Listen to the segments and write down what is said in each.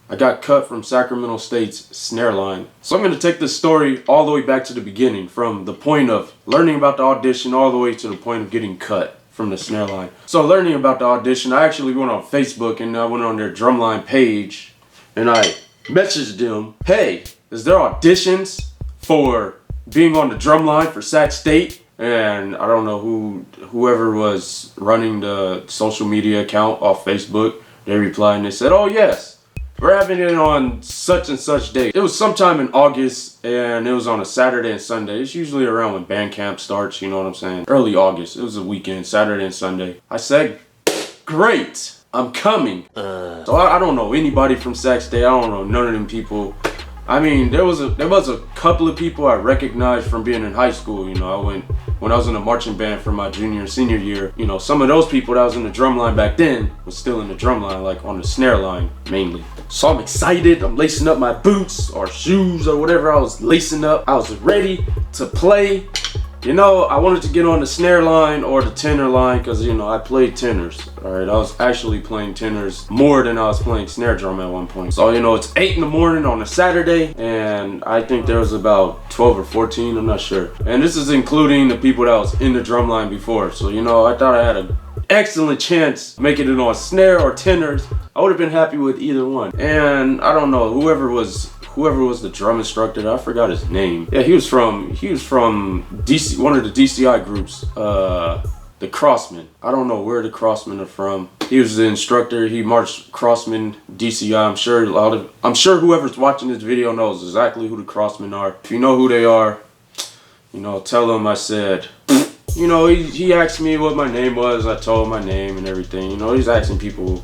I got cut from Sacramento State's Snareline. So I'm going to take this story all the way back to the beginning, from the point of learning about the audition all the way to the point of getting cut from the Snareline. So learning about the audition, I actually went on Facebook and I went on their drumline page and I messaged them, hey, is there auditions for being on the drumline for Sac State? And I don't know whoever was running the social media account off Facebook, they replied and they said, oh yes, we're having it on such and such date. It was sometime in August and it was on a Saturday and Sunday. It's usually around when band camp starts, you know what I'm saying? Early August, it was a weekend, Saturday and Sunday. I said, great, I'm coming. So I don't know anybody from Sac State, I don't know none of them people. I mean, there was a couple of people I recognized from being in high school. You know, when I was in a marching band for my junior and senior year. You know, some of those people that was in the drumline back then was still in the drumline, like on the snare line mainly. So I'm excited. I'm lacing up my boots or shoes or whatever I was lacing up. I was ready to play. You know, I wanted to get on the snare line or the tenor line because, you know, I played tenors. Alright, I was actually playing tenors more than I was playing snare drum at one point. So, you know, it's 8 in the morning on a Saturday and I think there was about 12 or 14, I'm not sure. And this is including the people that was in the drum line before. So, you know, I thought I had an excellent chance making it on snare or tenors. I would have been happy with either one. And I don't know, whoever was the drum instructor, I forgot his name. Yeah, he was from DC, one of the DCI groups, the Crossmen. I don't know where the Crossmen are from. He was the instructor. He marched Crossmen DCI. I'm sure whoever's watching this video knows exactly who the Crossmen are. If you know who they are, you know, tell them I said. You know, he asked me what my name was. I told him my name and everything. You know, he's asking people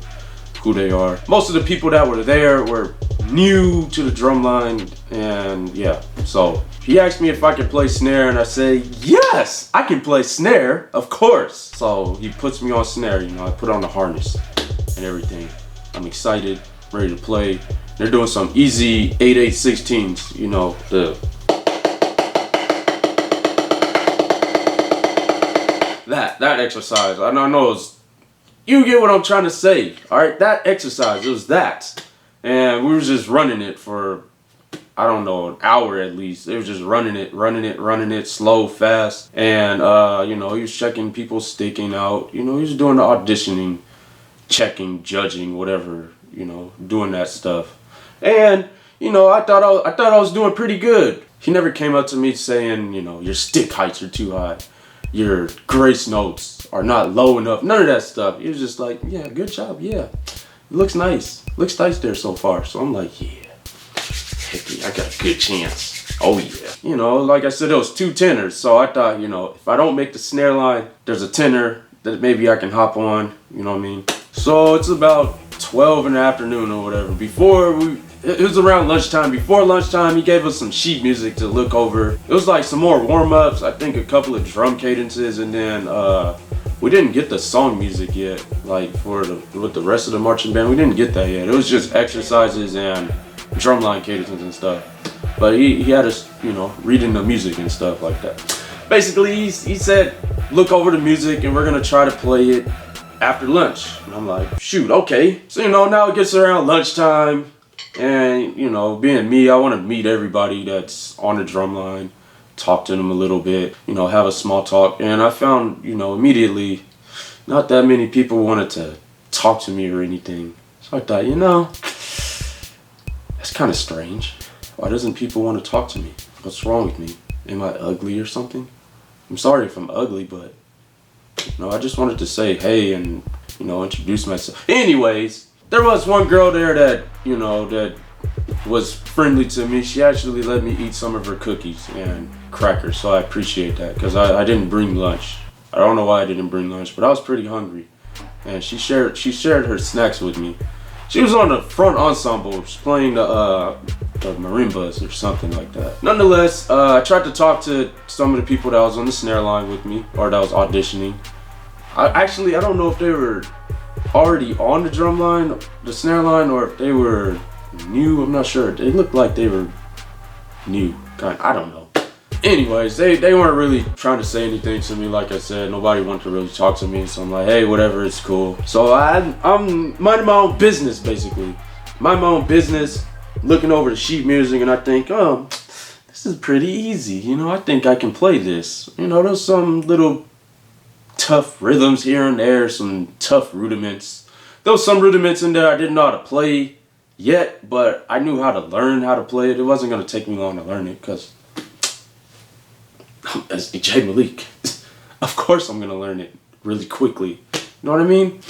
who they are. Most of the people that were there were new to the drumline, and yeah, so he asked me if I could play snare and I say yes, I can play snare, of course. So he puts me on snare, you know, I put on the harness and everything. I'm excited, ready to play. They're doing some easy 8/8/16s, you know, that exercise. I know it's, you get what I'm trying to say. All right, that exercise, it was that. And we were just running it for, I don't know, an hour at least. They were just running it, slow, fast. And, you know, he was checking people sticking out. You know, he was doing the auditioning, checking, judging, whatever, you know, doing that stuff. And, you know, I thought I was doing pretty good. He never came up to me saying, you know, your stick heights are too high. Your grace notes are not low enough. None of that stuff. He was just like, yeah, good job, yeah. It looks nice. Looks nice there so far. So I'm like, yeah, heck yeah, I got a good chance. Oh yeah. You know, like I said, there was 2 tenors. So I thought, you know, if I don't make the snare line, there's a tenor that maybe I can hop on. You know what I mean? So it's about 12 in the afternoon or whatever. It was around lunchtime. Before lunchtime, he gave us some sheet music to look over. It was like some more warm-ups, I think a couple of drum cadences, and then we didn't get the song music yet, like with the rest of the marching band. We didn't get that yet. It was just exercises and drumline cadences and stuff. But he had us, you know, reading the music and stuff like that. Basically, he said, look over the music and we're gonna try to play it after lunch. And I'm like, shoot, okay. So, you know, now it gets around lunchtime. And, you know, being me, I want to meet everybody that's on the drum line, talk to them a little bit, you know, have a small talk. And I found, you know, immediately, not that many people wanted to talk to me or anything. So I thought, you know, that's kind of strange. Why doesn't people want to talk to me? What's wrong with me? Am I ugly or something? I'm sorry if I'm ugly, but, you know, I just wanted to say hey and, you know, introduce myself. Anyways, there was one girl there that, you know, that was friendly to me. She actually let me eat some of her cookies and crackers, so I appreciate that because I didn't bring lunch. I don't know why I didn't bring lunch, but I was pretty hungry. And she shared her snacks with me. She was on the front ensemble, playing the marimbas or something like that. Nonetheless, I tried to talk to some of the people that was on the snare line with me, or that was auditioning. I don't know if they were already on the drum line, the snare line, or if they were new. I'm not sure. They looked like they were new. I don't know. Anyways, they weren't really trying to say anything to me. Like I said, nobody wanted to really talk to me. So I'm like, hey, whatever, it's cool. So I'm minding my own business, basically. mind my own business, looking over the sheet music, and I think, oh, this is pretty easy. You know, I think I can play this. You know, there's some little tough rhythms here and there, some tough rudiments. There was some rudiments in there I didn't know how to play yet, but I knew how to learn how to play it. It wasn't going to take me long to learn it because I'm sdjmalik. Of course I'm going to learn it really quickly. You know what I mean?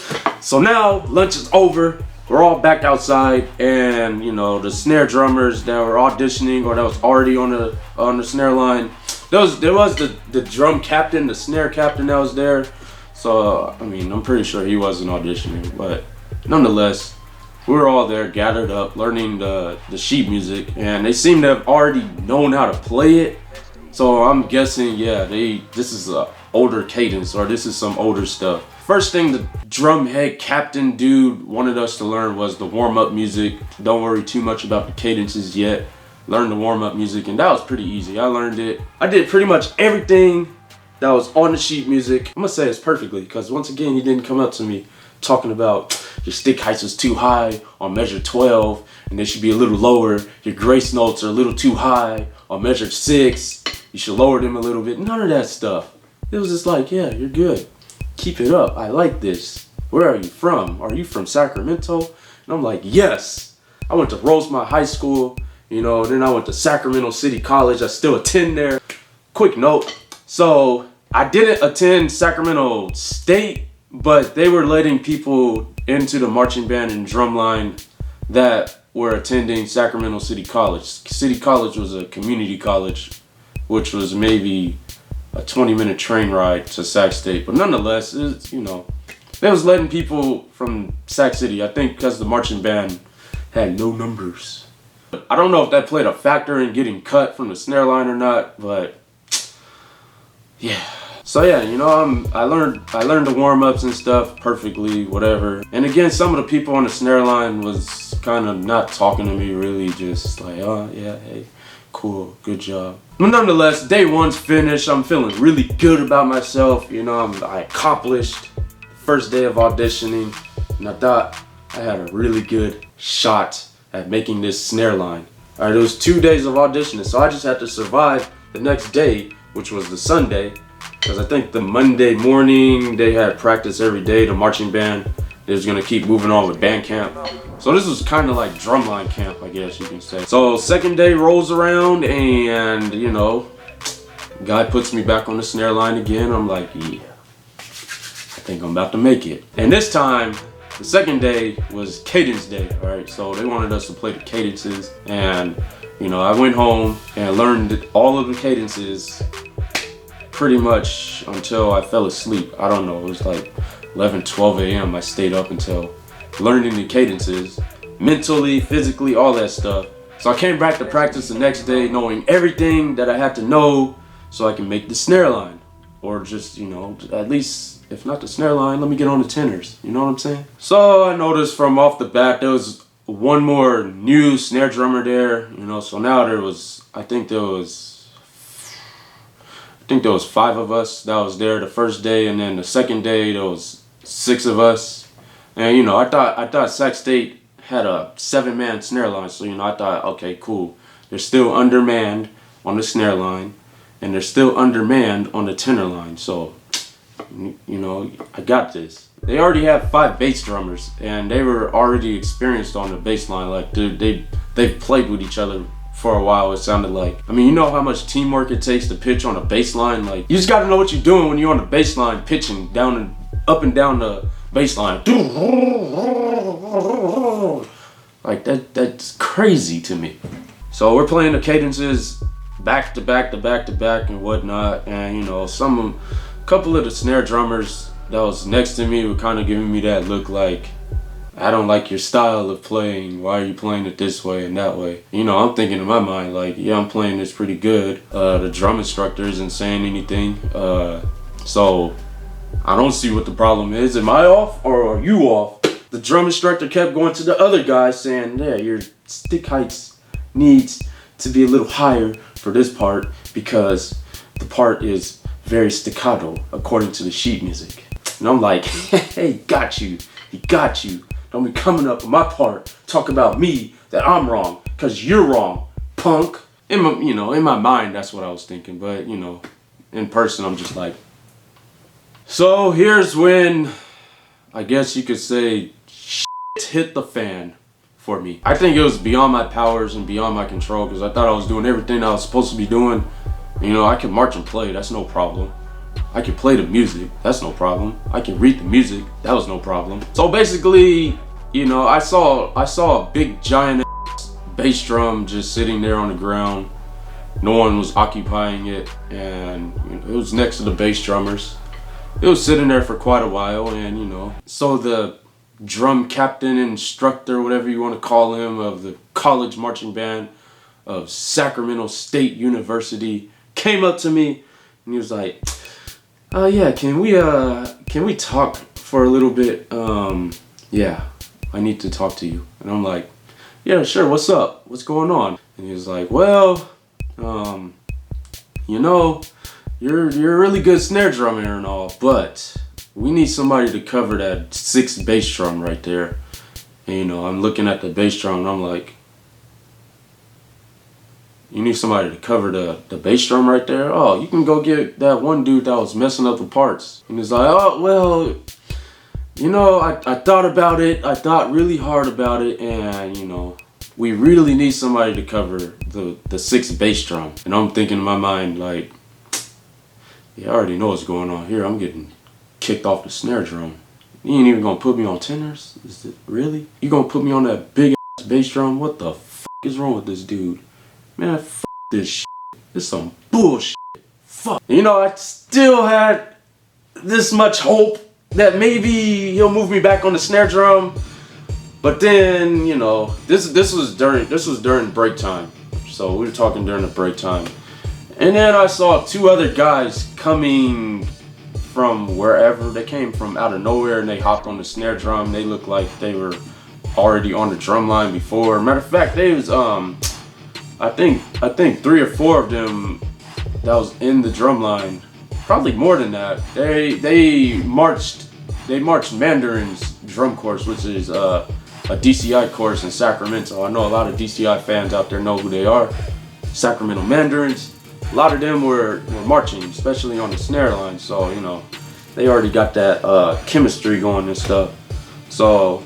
So now lunch is over. We're all back outside, and you know, the snare drummers that were auditioning or that was already on the snare line. There was the drum captain, the snare captain that was there. So I mean, I'm pretty sure he wasn't auditioning, but nonetheless, we were all there gathered up learning the sheet music, and they seem to have already known how to play it. So I'm guessing, yeah, this is a older cadence, or this is some older stuff. First thing the drum head captain dude wanted us to learn was the warm-up music. Don't worry too much about the cadences yet. Learn the warm-up music, and that was pretty easy. I learned it. I did pretty much everything that was on the sheet music. I'm gonna say it's perfectly, because once again, he didn't come up to me talking about your stick heights was too high on measure 12, and they should be a little lower. Your grace notes are a little too high on measure 6. You should lower them a little bit. None of that stuff. It was just like, yeah, you're good. Keep it up. I like this. Where are you from? Are you from Sacramento? And I'm like, yes. I went to Rosemont High School, you know, then I went to Sacramento City College. I still attend there. Quick note. So I didn't attend Sacramento State, but they were letting people into the marching band and drum line that were attending Sacramento City College. City College was a community college, which was maybe a 20-minute train ride to Sac State, but nonetheless, it's, you know, they was letting people from Sac City, I think because the marching band had no numbers. I don't know if that played a factor in getting cut from the snare line or not, but yeah. So yeah, you know, I learned the warm-ups and stuff perfectly, whatever. And again, some of the people on the snare line was kind of not talking to me, really, just like, oh yeah, hey, cool, good job. But nonetheless, day one's finished. I'm feeling really good about myself. You know, I accomplished the first day of auditioning, and I thought I had a really good shot at making this snare line. All right, it was 2 days of auditioning, so I just had to survive the next day, which was the Sunday, because I think the Monday morning they had practice every day. The marching band, they was gonna keep moving on with band camp. So this was kind of like drumline camp, I guess you can say. So second day rolls around, and you know, guy puts me back on the snare line again. I'm like, yeah, I think I'm about to make it. And this time, the second day was cadence day, all right? So they wanted us to play the cadences, and you know, I went home and learned all of the cadences pretty much until I fell asleep. I don't know, it was like 11, 12 a.m. I stayed up until learning the cadences, mentally, physically, all that stuff. So I came back to practice the next day knowing everything that I had to know so I can make the snare line. Or just, you know, at least, if not the snare line, let me get on the tenors. You know what I'm saying? So I noticed from off the bat there was one more new snare drummer there, you know, so now I think there was 5 of us that was there the first day, and then the second day there was 6 of us. And you know, I thought Sac State had a 7-man snare line, so you know, I thought, okay, cool. They're still undermanned on the snare line, and they're still undermanned on the tenor line. So, you know, I got this. They already have 5 bass drummers, and they were already experienced on the bass line. Like, dude, they've played with each other for a while, it sounded like. I mean, you know how much teamwork it takes to pitch on a bass line? Like, you just gotta know what you're doing when you're on the bass line, pitching down and up and down the bass line. Like, that's crazy to me. So we're playing the cadences back to back to back to back and whatnot, and you know, a couple of the snare drummers that was next to me were kind of giving me that look like, I don't like your style of playing. Why are you playing it this way and that way? You know, I'm thinking in my mind like, yeah, I'm playing this pretty good. The drum instructor isn't saying anything. So I don't see what the problem is. Am I off or are you off? The drum instructor kept going to the other guy saying, yeah, your stick heights needs to be a little higher for this part because the part is very staccato according to the sheet music. And I'm like, hey, got you. He got you. Don't be coming up with my part, talk about me, that I'm wrong, cause you're wrong, punk. In my mind, that's what I was thinking, but in person, I'm just like. So here's when, I guess you could say, shit hit the fan for me. I think it was beyond my powers and beyond my control, because I thought I was doing everything I was supposed to be doing. I can march and play, that's no problem. I can play the music, that's no problem. I can read the music, that was no problem. So basically, I saw a big giant bass drum just sitting there on the ground. No one was occupying it, and it was next to the bass drummers. It was sitting there for quite a while, and so the drum captain, instructor, whatever you want to call him, of the college marching band of Sacramento State University came up to me, and he was like, yeah, can we talk for a little bit? Yeah, I need to talk to you. And I'm like, yeah, sure, what's up? What's going on? And he was like, well, you're a really good snare drummer and all, but we need somebody to cover that 6th bass drum right there. And I'm looking at the bass drum and I'm like, you need somebody to cover the bass drum right there? Oh, you can go get that one dude that was messing up the parts. And he's like, oh, well, I thought about it. I thought really hard about it, and we really need somebody to cover the 6th bass drum. And I'm thinking in my mind, like, yeah, I already know what's going on here. I'm getting kicked off the snare drum. You ain't even gonna put me on tenors? Is it really? You gonna put me on that big ass bass drum? What the f is wrong with this dude? Man, f this shit. This is some bullshit. Fuck. I still had this much hope that maybe he'll move me back on the snare drum. But then, this was during break time. So we were talking during the break time. And then I saw 2 other guys coming from wherever. They came from out of nowhere and they hopped on the snare drum. They looked like they were already on the drum line before. Matter of fact, they was I think 3 or 4 of them that was in the drum line. Probably more than that. They marched Mandarin's drum course, which is a DCI course in Sacramento. I know a lot of DCI fans out there know who they are. Sacramento Mandarins. A lot of them were marching, especially on the snare line. So they already got that chemistry going and stuff. So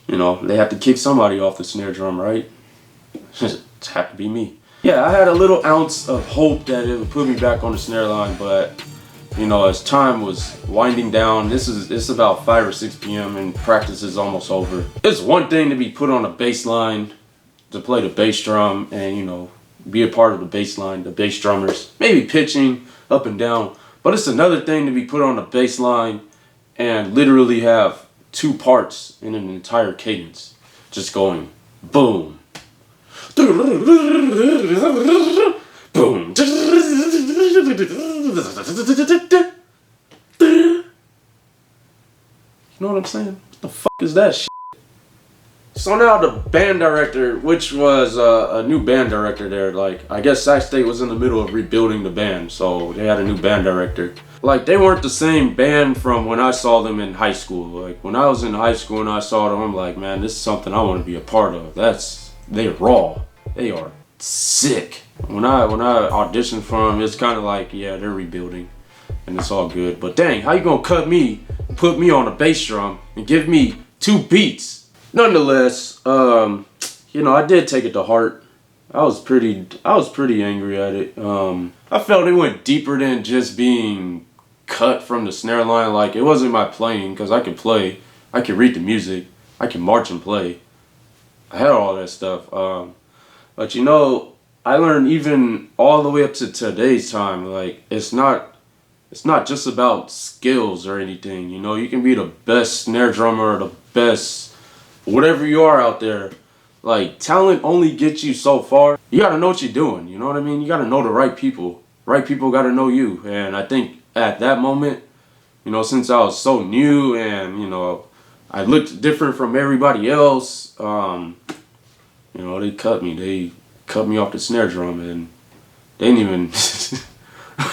they have to kick somebody off the snare drum, right? It had to be me. Yeah, I had a little ounce of hope that it would put me back on the snare line, but as time was winding down, it's about 5 or 6 p.m. and practice is almost over. It's one thing to be put on a bass line to play the bass drum and be a part of the bass line, the bass drummers, maybe pitching up and down. But it's another thing to be put on a bass line and literally have 2 parts in an entire cadence, just going boom, boom. You know what I'm saying? What the fuck is that shit? So now the band director, which was a new band director there, like, I guess Sac State was in the middle of rebuilding the band, so they had a new band director. Like, they weren't the same band from when I saw them in high school. Like, when I was in high school and I saw them, I'm like, man, this is something I want to be a part of. They're raw. They are sick. When I auditioned for them, it's kind of like, yeah, they're rebuilding, and it's all good. But dang, how you gonna cut me, put me on a bass drum, and give me 2 beats? Nonetheless, I did take it to heart. I was pretty angry at it. I felt it went deeper than just being cut from the snare line. Like, it wasn't my playing, because I could play, I could read the music, I can march and play. I had all that stuff. But I learned even all the way up to today's time, like, it's not just about skills or anything. You can be the best snare drummer or the best whatever you are out there. Like, talent only gets you so far. You gotta know what you're doing, you know what I mean? You gotta know the right people. Right people gotta know you. And I think at that moment, since I was so new and, I looked different from everybody else, they cut me. They cut me off the snare drum, and they didn't even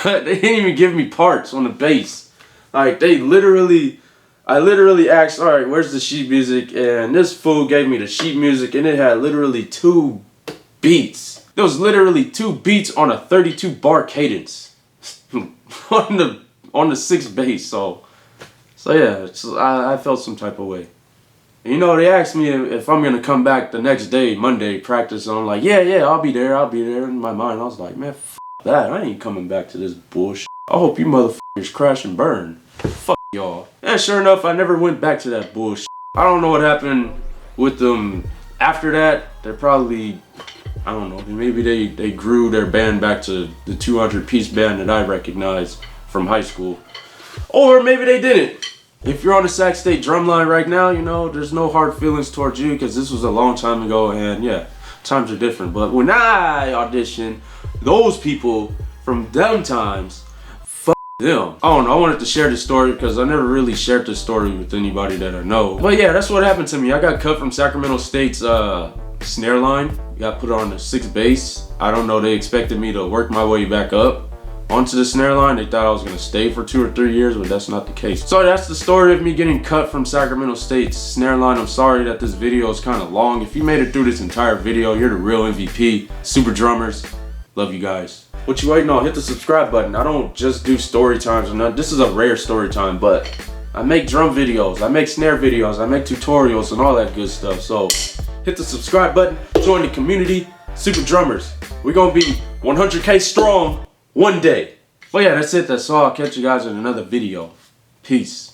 they didn't even give me parts on the bass. Like, they literally I literally asked, all right, where's the sheet music? And this fool gave me the sheet music, and it had literally 2 beats. There was literally 2 beats on a 32 bar cadence on the 6th bass. So yeah, I felt some type of way. And, you know, they asked me if I'm gonna come back the next day, Monday, practice. And I'm like, yeah, I'll be there. In my mind, I was like, man, f that. I ain't coming back to this bullshit. I hope you motherfuckers crash and burn. Fuck y'all. And sure enough, I never went back to that bullshit. I don't know what happened with them after that. They're probably, I don't know, maybe they grew their band back to the 200-piece band that I recognize from high school. Or maybe they didn't. If you're on the Sac State drumline right now, you know, there's no hard feelings towards you because this was a long time ago, and yeah, times are different. But when I auditioned, those people from them times, fuck them. I don't know, I wanted to share this story because I never really shared this story with anybody that I know. But yeah, that's what happened to me. I got cut from Sacramento State's Snareline. Got put on the 6th bass. I don't know, they expected me to work my way back up onto the Snareline. They thought I was gonna stay for 2 or 3 years, but that's not the case. So that's the story of me getting cut from Sacramento State's Snareline. I'm sorry that this video is kind of long. If you made it through this entire video, you're the real MVP. Super drummers, love you guys. What you waiting on? Hit the subscribe button. I don't just do story times or nothing. This is a rare story time, but I make drum videos, I make snare videos, I make tutorials and all that good stuff. So hit the subscribe button, join the community, super drummers. We're gonna be 100K strong one day. Well, yeah, that's it. That's all. I'll catch you guys in another video. Peace.